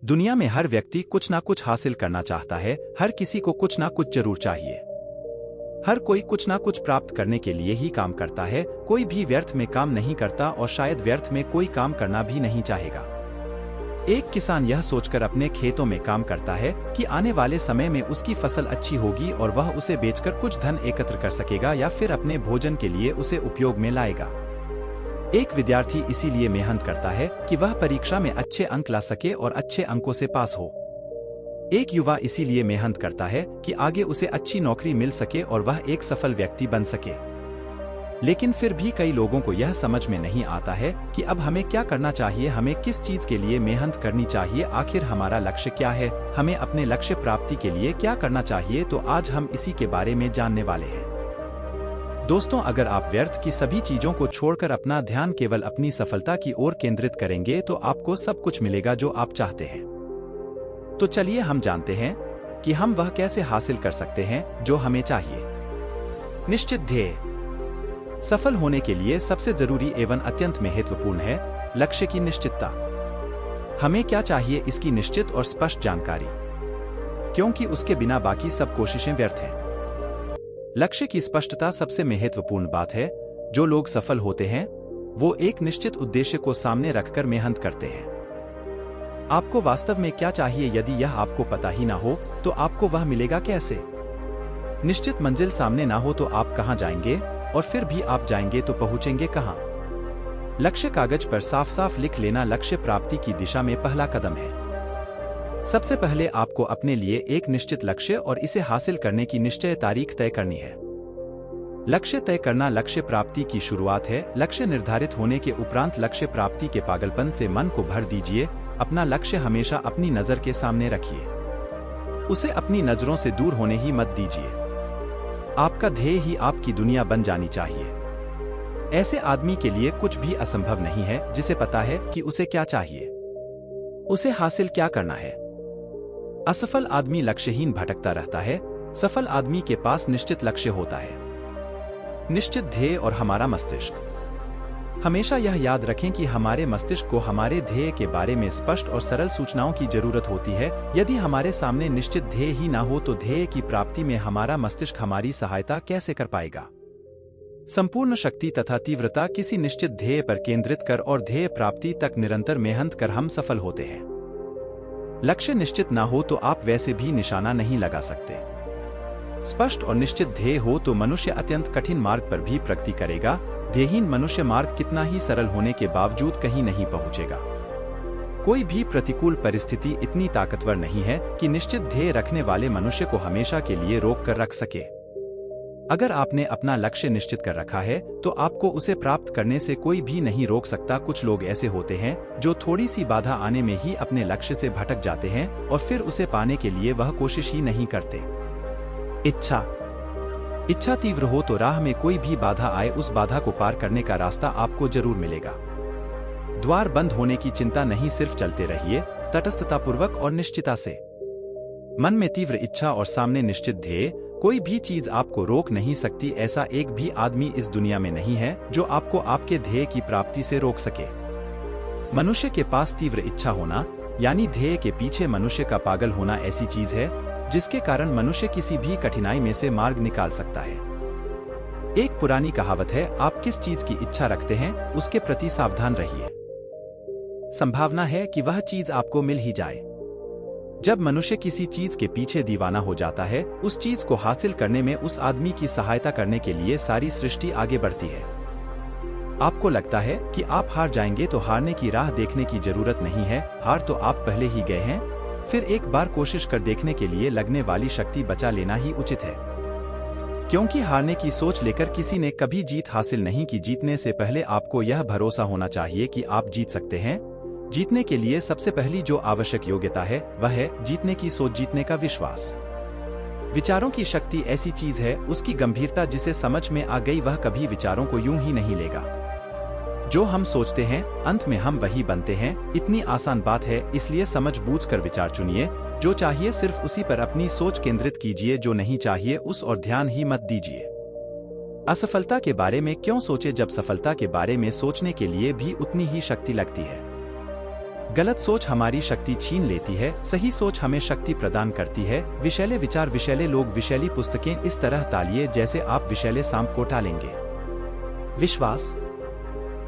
दुनिया में हर व्यक्ति कुछ ना कुछ हासिल करना चाहता है। हर किसी को कुछ ना कुछ जरूर चाहिए। हर कोई कुछ ना कुछ प्राप्त करने के लिए ही काम करता है। कोई भी व्यर्थ में काम नहीं करता और शायद व्यर्थ में कोई काम करना भी नहीं चाहेगा। एक किसान यह सोचकर अपने खेतों में काम करता है कि आने वाले समय में उसकी फसल अच्छी होगी और वह उसे बेचकर कुछ धन एकत्र कर सकेगा या फिर अपने भोजन के लिए उसे उपयोग में लाएगा। एक विद्यार्थी इसीलिए मेहनत करता है कि वह परीक्षा में अच्छे अंक ला सके और अच्छे अंकों से पास हो। एक युवा इसीलिए मेहनत करता है कि आगे उसे अच्छी नौकरी मिल सके और वह एक सफल व्यक्ति बन सके। लेकिन फिर भी कई लोगों को यह समझ में नहीं आता है कि अब हमें क्या करना चाहिए, हमें किस चीज के लिए मेहनत करनी चाहिए, आखिर हमारा लक्ष्य क्या है, हमें अपने लक्ष्य प्राप्ति के लिए क्या करना चाहिए। तो आज हम इसी के बारे में जानने वाले हैं। दोस्तों, अगर आप व्यर्थ की सभी चीजों को छोड़कर अपना ध्यान केवल अपनी सफलता की ओर केंद्रित करेंगे तो आपको सब कुछ मिलेगा जो आप चाहते हैं। तो चलिए हम जानते हैं कि हम वह कैसे हासिल कर सकते हैं जो हमें चाहिए। निश्चित ध्येय। सफल होने के लिए सबसे जरूरी एवं अत्यंत महत्वपूर्ण है लक्ष्य की निश्चितता। हमें क्या चाहिए इसकी निश्चित और स्पष्ट जानकारी, क्योंकि उसके बिना बाकी सब कोशिशें व्यर्थ हैं। लक्ष्य की स्पष्टता सबसे महत्वपूर्ण बात है। जो लोग सफल होते हैं वो एक निश्चित उद्देश्य को सामने रखकर मेहनत करते हैं। आपको वास्तव में क्या चाहिए, यदि यह आपको पता ही ना हो तो आपको वह मिलेगा कैसे? निश्चित मंजिल सामने ना हो तो आप कहां जाएंगे, और फिर भी आप जाएंगे तो पहुंचेंगे कहां? लक्ष्य कागज पर साफ साफ लिख लेना लक्ष्य प्राप्ति की दिशा में पहला कदम है। सबसे पहले आपको अपने लिए एक निश्चित लक्ष्य और इसे हासिल करने की निश्चय तारीख तय करनी है। लक्ष्य तय करना लक्ष्य प्राप्ति की शुरुआत है। लक्ष्य निर्धारित होने के उपरांत लक्ष्य प्राप्ति के पागलपन से मन को भर दीजिए। अपना लक्ष्य हमेशा अपनी नजर के सामने रखिए, उसे अपनी नजरों से दूर होने ही मत दीजिए। आपका ध्येय ही आपकी दुनिया बन जानी चाहिए। ऐसे आदमी के लिए कुछ भी असंभव नहीं है जिसे पता है कि उसे क्या चाहिए, उसे हासिल क्या करना है। असफल आदमी लक्ष्यहीन भटकता रहता है। सफल आदमी के पास निश्चित लक्ष्य होता है, निश्चित ध्येय और हमारा मस्तिष्क। हमेशा यह याद रखें कि हमारे मस्तिष्क को हमारे ध्येय के बारे में स्पष्ट और सरल सूचनाओं की जरूरत होती है। यदि हमारे सामने निश्चित ध्येय ही ना हो तो ध्येय की प्राप्ति में हमारा मस्तिष्क हमारी सहायता कैसे कर पाएगा? संपूर्ण शक्ति तथा तीव्रता किसी निश्चित ध्येय पर केंद्रित कर और ध्येय प्राप्ति तक निरंतर मेहनत कर हम सफल होते हैं। लक्ष्य निश्चित ना हो तो आप वैसे भी निशाना नहीं लगा सकते। स्पष्ट और निश्चित ध्येय हो तो मनुष्य अत्यंत कठिन मार्ग पर भी प्रगति करेगा। ध्येयहीन मनुष्य मार्ग कितना ही सरल होने के बावजूद कहीं नहीं पहुंचेगा। कोई भी प्रतिकूल परिस्थिति इतनी ताकतवर नहीं है कि निश्चित ध्येय रखने वाले मनुष्य को हमेशा के लिए रोक कर रख सके। अगर आपने अपना लक्ष्य निश्चित कर रखा है तो आपको उसे प्राप्त करने से कोई भी नहीं रोक सकता। कुछ लोग ऐसे होते हैं जो थोड़ी सी बाधा आने में ही अपने लक्ष्य से भटक जाते हैं और फिर उसे पाने के लिए वह कोशिश ही नहीं करते। इच्छा तीव्र हो तो राह में कोई भी बाधा आए उस बाधा को पार करने का रास्ता आपको जरूर मिलेगा। द्वार बंद होने की चिंता नहीं, सिर्फ चलते रहिए तटस्थतापूर्वक और निश्चितता से। मन में तीव्र इच्छा और सामने निश्चित ध्येय, कोई भी चीज आपको रोक नहीं सकती। ऐसा एक भी आदमी इस दुनिया में नहीं है जो आपको आपके ध्येय की प्राप्ति से रोक सके। मनुष्य के पास तीव्र इच्छा होना यानी ध्येय के पीछे मनुष्य का पागल होना ऐसी चीज है जिसके कारण मनुष्य किसी भी कठिनाई में से मार्ग निकाल सकता है। एक पुरानी कहावत है, आप किस चीज की इच्छा रखते हैं उसके प्रति सावधान रहिए। संभावना है कि वह चीज आपको मिल ही जाए। जब मनुष्य किसी चीज के पीछे दीवाना हो जाता है, उस चीज को हासिल करने में उस आदमी की सहायता करने के लिए सारी सृष्टि आगे बढ़ती है। आपको लगता है कि आप हार जाएंगे तो हारने की राह देखने की जरूरत नहीं है। हार तो आप पहले ही गए हैं। फिर एक बार कोशिश कर देखने के लिए लगने वाली शक्ति बचा लेना ही उचित है, क्योंकि हारने की सोच लेकर किसी ने कभी जीत हासिल नहीं की। जीतने से पहले आपको यह भरोसा होना चाहिए कि आप जीत सकते हैं। जीतने के लिए सबसे पहली जो आवश्यक योग्यता है वह है जीतने की सोच, जीतने का विश्वास। विचारों की शक्ति ऐसी चीज है, उसकी गंभीरता जिसे समझ में आ गई वह कभी विचारों को यूं ही नहीं लेगा। जो हम सोचते हैं अंत में हम वही बनते हैं। इतनी आसान बात है, इसलिए समझ बूझ कर विचार चुनिए। जो चाहिए सिर्फ उसी पर अपनी सोच केंद्रित कीजिए, जो नहीं चाहिए उस और ध्यान ही मत दीजिए। असफलता के बारे में क्यों सोचे जब सफलता के बारे में सोचने के लिए भी उतनी ही शक्ति लगती है। गलत सोच हमारी शक्ति छीन लेती है, सही सोच हमें शक्ति प्रदान करती है। विषैले विचार, विषैले लोग, विषैली पुस्तकें इस तरह टालिए जैसे आप विषैले सांप को टालेंगे। विश्वास।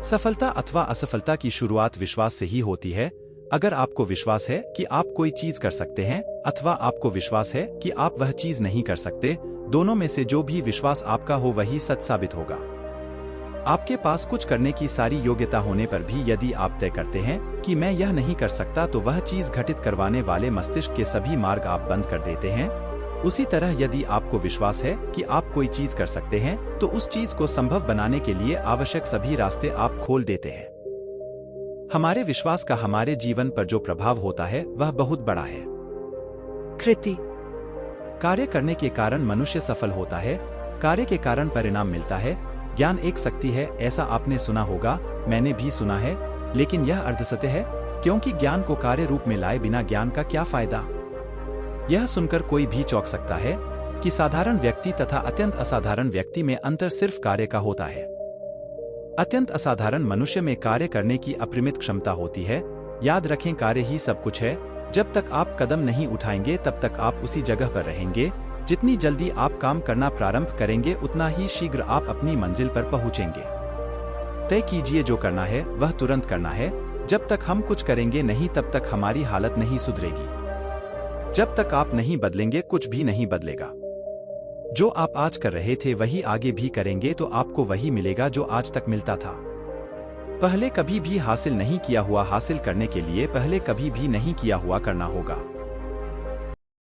सफलता अथवा असफलता की शुरुआत विश्वास से ही होती है। अगर आपको विश्वास है कि आप कोई चीज कर सकते हैं अथवा आपको विश्वास है कि आप वह चीज नहीं कर सकते, दोनों में से जो भी विश्वास आपका हो वही सच साबित होगा। आपके पास कुछ करने की सारी योग्यता होने पर भी यदि आप तय करते हैं कि मैं यह नहीं कर सकता, तो वह चीज घटित करवाने वाले मस्तिष्क के सभी मार्ग आप बंद कर देते हैं। उसी तरह यदि आपको विश्वास है कि आप कोई चीज कर सकते हैं, तो उस चीज को संभव बनाने के लिए आवश्यक सभी रास्ते आप खोल देते हैं। हमारे विश्वास का हमारे जीवन पर जो प्रभाव होता है वह बहुत बड़ा है। कृति। कार्य करने के कारण मनुष्य सफल होता है, कार्य के कारण परिणाम मिलता है। ज्ञान एक शक्ति है, ऐसा आपने सुना होगा, मैंने भी सुना है, लेकिन यह अर्धसत्य है, क्योंकि ज्ञान को कार्य रूप में लाए बिना ज्ञान का क्या फायदा। यह सुनकर कोई भी चौंक सकता है कि साधारण व्यक्ति तथा अत्यंत असाधारण व्यक्ति में अंतर सिर्फ कार्य का होता है। अत्यंत असाधारण मनुष्य में कार्य करने की अपरिमित क्षमता होती है। याद रखें, कार्य ही सब कुछ है। जब तक आप कदम नहीं उठाएंगे तब तक आप उसी जगह पर रहेंगे। जितनी जल्दी आप काम करना प्रारंभ करेंगे उतना ही शीघ्र आप अपनी मंजिल पर पहुंचेंगे। तय कीजिए, जो करना है वह तुरंत करना है। जब तक हम कुछ करेंगे नहीं तब तक हमारी हालत नहीं सुधरेगी। जब तक आप नहीं बदलेंगे कुछ भी नहीं बदलेगा। जो आप आज कर रहे थे वही आगे भी करेंगे तो आपको वही मिलेगा जो आज तक मिलता था। पहले कभी भी हासिल नहीं किया हुआ हासिल करने के लिए पहले कभी भी नहीं किया हुआ करना होगा।